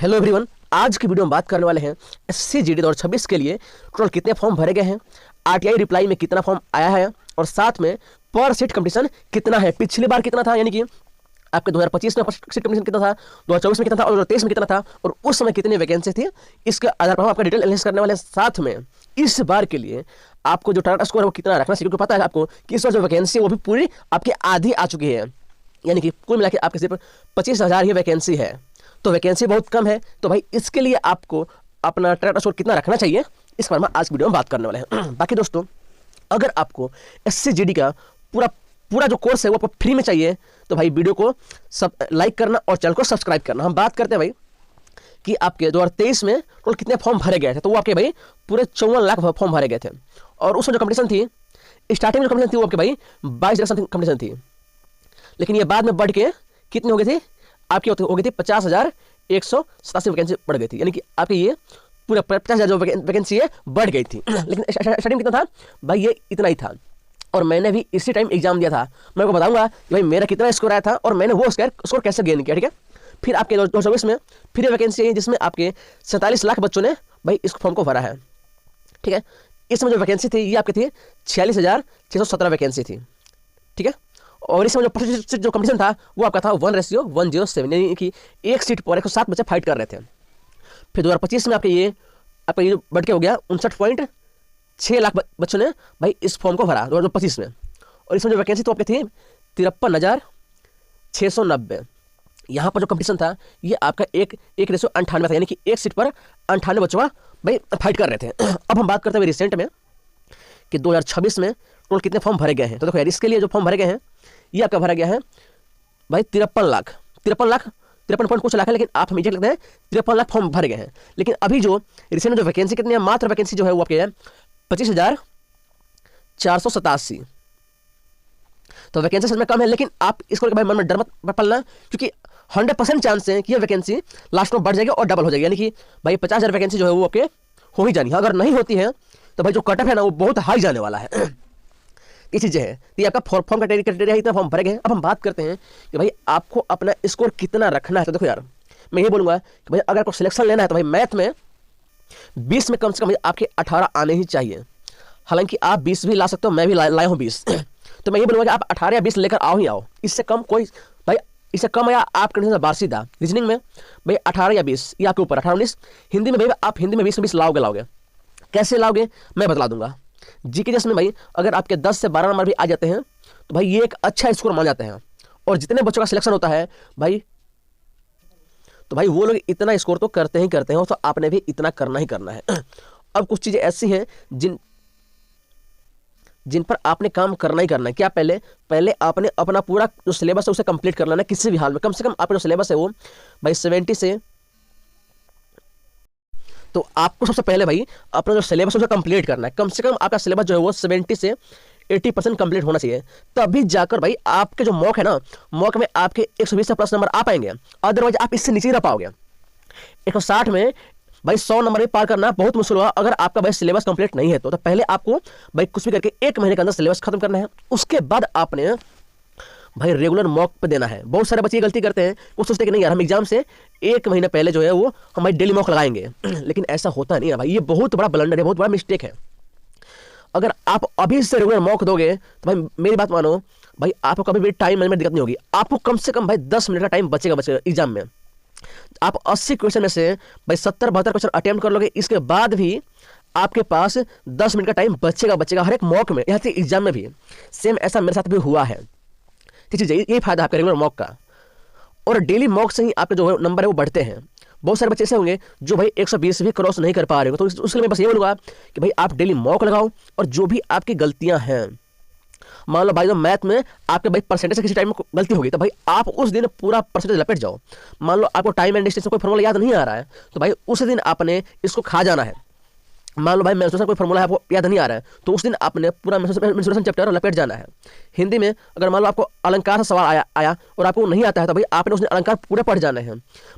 Hello everyone, आज की video में बात करने वाले हैं एसएससी जीडी 2026 के लिए टोटल कितने फॉर्म भरे गए हैं, आरटीआई रिप्लाई में कितना फॉर्म आया है और साथ में पर सीट कंपटीशन कितना है। पिछली बार कितना था, यानी कि आपके 2025 में सीट कंपटीशन कितना था, 2024 में कितना था और 2023 में कितना था और उस समय कितनी वैकेंसी थी, इसके आधार पर हम आपका डिटेल एनालिसिस करने वाले हैं। साथ में इस बार के लिए आपको जो टारगेट स्कोर है वो कितना रखना चाहिए, क्योंकि पता है आपको कि इस बार जो वैकेंसी है वो भी पूरी आपकी आधी आ चुकी है, यानी कि कुल मिला के आपके सिर्फ 25,000 ही वैकेंसी है। तो वैकेंसी बहुत कम है, तो भाई इसके लिए आपको अपना टारगेट स्कोर कितना रखना चाहिए इस बारे में आज की वीडियो में बात करने वाले हैं। बाकी दोस्तों, अगर आपको एसएससी जीडी का पूरा जो कोर्स है वो आपको फ्री में चाहिए तो भाई वीडियो को सब लाइक करना और चैनल को सब्सक्राइब करना। हम बात करते हैं भाई कि आपके 2023 में टोटल कितने फॉर्म भरे गए थे, तो वो आपके भाई पूरे 54 लाख फॉर्म भरे गए थे और उसमें जो कंपटीशन थी, स्टार्टिंग में जो कंपटीशन थी वो आपके भाई 22 समथिंग कंपटीशन थी, लेकिन ये बाद में बढ़ के कितनी हो गई थी, आपकी हो गई थी 50,187 वैकेंसी बढ़ गई थी, यानी कि आपकी ये पूरा 50,000 जो वैकेंसी है बढ़ गई थी। लेकिन स्टार्टिंग में कितना था भाई, ये इतना ही था और मैंने भी इसी टाइम एग्जाम दिया था। मैं आपको बताऊंगा कि भाई मेरा कितना स्कोर आया था और मैंने वो स्कोर कैसे गेन किया। ठीक है, फिर आपके 2024 में फिर ये वैकेंसी है जिसमें आपके 47 लाख बच्चों ने भाई इस फॉर्म को भरा है। ठीक है, इसमें जो वैकेंसी थी ये आपकी थी 46,617 वैकेंसी थी। ठीक है, और इसमें जो जो कंपटीशन था वो आपका था 1:107, यानी कि एक सीट पर 107 बच्चे फाइट कर रहे थे। फिर 2025 में आपका ये बढ़ के हो गया 59.6 लाख बच्चों ने भाई इस फॉर्म को भरा 2025 में, और इसमें जो वैकेंसी तो आपकी थी 53,690। यहाँ पर जो कंपटीशन था ये आपका एक रेशो 98 था, यानी कि एक सीट पर 98 बच्चों भाई फाइट कर रहे थे। अब हम बात करते हैं रिसेंट में कि 2026 में टोटल कितने फॉर्म भरे गए हैं। तो देखो यार, इसके लिए जो फॉर्म भरे गए हैं ये आपका भरा गया है भाई 53 पॉइंट कुछ लाख है, लेकिन आप हम एग्जैक्ट लगते हैं 53 लाख फॉर्म भरे गए हैं। लेकिन अभी जो रिसेंट जो वैकेंसी कितनी है, मात्र वैकेंसी जो है वो आपके है 25,487। तो वैकेंसी सच में कम है, लेकिन आप इसको भाई मन में डर मत पालना, क्योंकि 100% चांस है कि ये वैकेंसी लास्ट में बढ़ जाएगी और डबल हो जाएगी, यानी कि भाई 50,000 वैकेंसी जो है वो आपके हो ही जानी है। अगर नहीं होती है तो भाई जो कट ऑफ है ना वो बहुत हाई जाने वाला है। ये चीज़ें हैं, तो ये आपका फॉर्म क्राइटेरिया इतना फॉर्म भरे गए हैं। अब हम बात करते हैं कि भाई आपको अपना स्कोर कितना रखना है। तो देखो यार, मैं ये बोलूँगा कि भाई अगर आपको सिलेक्शन लेना है तो भाई मैथ में 20 में कम से कम आपके 18 आने ही चाहिए। हालांकि आप 20 भी ला सकते हो, मैं भी लाया हूँ 20। तो मैं ये बोलूँगा कि आप 18 या 20 लेकर आओ ही आओ, इससे कम कोई भाई, इससे कम या आप कंडीशन बार सीधा रीजनिंग में भाई 18 या 20 ये आपके ऊपर, 18-19। हिंदी में भाई आप हिंदी में 20 लाओगे। कैसे लाओगे मैं बता दूंगा। जीके जैसे में भाई अगर आपके 10 से 12 नंबर भी आ जाते हैं तो भाई ये एक अच्छा स्कोर मान जाते हैं, और जितने बच्चों का सिलेक्शन होता है भाई, तो भाई वो लोग इतना स्कोर तो करते ही करते हैं, तो आपने भी इतना करना ही करना है। अब कुछ चीज़ें ऐसी हैं जिन पर आपने काम करना ही करना है। क्या पहले आपने अपना पूरा जो सिलेबस है उसे कंप्लीट करना है, किसी भी हाल में कम से कम आपका जो सिलेबस है वो भाई 70 से, तो आपको सबसे पहले भाई अपना जो सिलेबस है उसे कंप्लीट करना है। कम से कम आपका सिलेबस जो है वो 70 से 80% कंप्लीट होना चाहिए, तभी जाकर भाई आपके जो मॉक है ना, मॉक में आपके 120 से प्लस नंबर आ पाएंगे। अदरवाइज आप इससे नीचे रह पाओगे। 160 में भाई 100 नंबर भी पार करना बहुत मुश्किल होगा अगर आपका भाई सिलेबस कंप्लीट नहीं है। तो पहले आपको भाई कुछ भी करके 1 महीने के अंदर सिलेबस खत्म करना है, उसके बाद आपने भाई रेगुलर मॉक पे देना है। बहुत सारे बच्चे ये गलती करते हैं, वो सोचते हैं कि नहीं यार हम एग्जाम से 1 महीने पहले जो है वो हम भाई डेली मॉक लगाएंगे। लेकिन ऐसा होता नहीं है भाई, ये बहुत बड़ा ब्लंडर है, बहुत बड़ा मिस्टेक है। अगर आप अभी से रेगुलर मॉक दोगे तो भाई मेरी बात मानो भाई, आपको कभी भी टाइम मैनेजमेंट दिक्कत नहीं होगी। आपको कम से कम भाई 10 मिनट का टाइम बचेगा एग्जाम में। आप 80 क्वेश्चन में से भाई 70-72 क्वेश्चन अटेम्प्ट कर लोगे, इसके बाद भी आपके पास 10 मिनट का टाइम बचेगा हर एक मॉक में। यहाँ तक एग्जाम में भी सेम ऐसा मेरे साथ भी हुआ है। ठीक है, यही फायदा आपका रेगुलर मॉक का, और डेली मॉक से ही आपके जो नंबर है वो बढ़ते हैं। बहुत सारे बच्चे ऐसे होंगे जो भाई 120 भी क्रॉस नहीं कर पा रहे हो, तो उसके लिए मैं बस ये बोलूँगा कि भाई आप डेली मॉक लगाओ, और जो भी आपकी गलतियां हैं, मान लो भाई जो मैथ में आपके भाई परसेंटेज से किसी टाइम में गलती होगी तो भाई आप उस दिन पूरा परसेंटेज लपेट जाओ। मान लो आपको टाइम एंड डिस्टेंस कोई फॉर्मूला याद नहीं आ रहा है तो भाई उस दिन आपने इसको खा जाना है। मान लो भाई मेंसुरेशन कोई फॉर्मूला है आपको याद नहीं आ रहा है तो उस दिन आपने पूरा मेंसुरेशन चैप्टर लपेट जाना है। हिंदी में अगर मान लो आपको अलंकार से सवाल आया और आपको नहीं आता है तो भाई आपने उस दिन अलंकार पूरे पढ़ जाना है।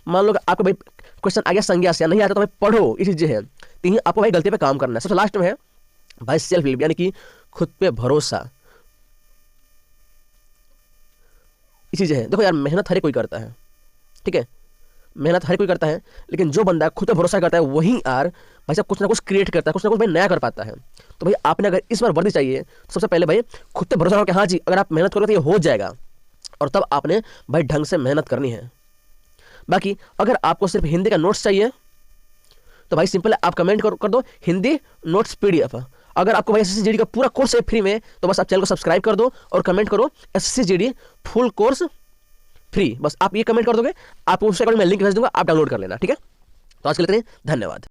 मान लो आपको भाई क्वेश्चन आ गया संज्ञा से, नहीं आता तो भाई पढ़ो, ये चीज़ें हैं। तो आपको भाई गलती पे काम करना है। सबसे लास्ट में है भाई सेल्फ बिलीव, यानी कि खुद पे भरोसा। ये चीज़ें हैं, देखो यार मेहनत हर कोई करता है, ठीक है, मेहनत हर कोई करता है, लेकिन जो बंदा खुद पे भरोसा करता है वही यार भाई साहब कुछ ना कुछ क्रिएट करता है, कुछ ना कुछ भाई नया कर पाता है। तो भाई आपने अगर इस बार वर्दी चाहिए तो सबसे पहले भाई खुद पे भरोसा करो कि हाँ जी अगर आप मेहनत करोगे तो ये हो जाएगा, और तब आपने भाई ढंग से मेहनत करनी है। बाकी अगर आपको सिर्फ हिंदी का नोट्स चाहिए तो भाई सिंपल है, आप कमेंट कर दो हिंदी नोट्स पीडीएफ। अगर आपको भाई एसएससी जीडी का पूरा कोर्स है फ्री में तो बस आप चैनल को सब्सक्राइब कर दो और कमेंट करो SSC GD full course free. बस आप ये कमेंट कर दोगे, आपको उसके अकॉर्डिंग मैं लिंक भेज दूंगा, आप डाउनलोड कर लेना, ठीक है। तो आज के लिए इतना ही, धन्यवाद।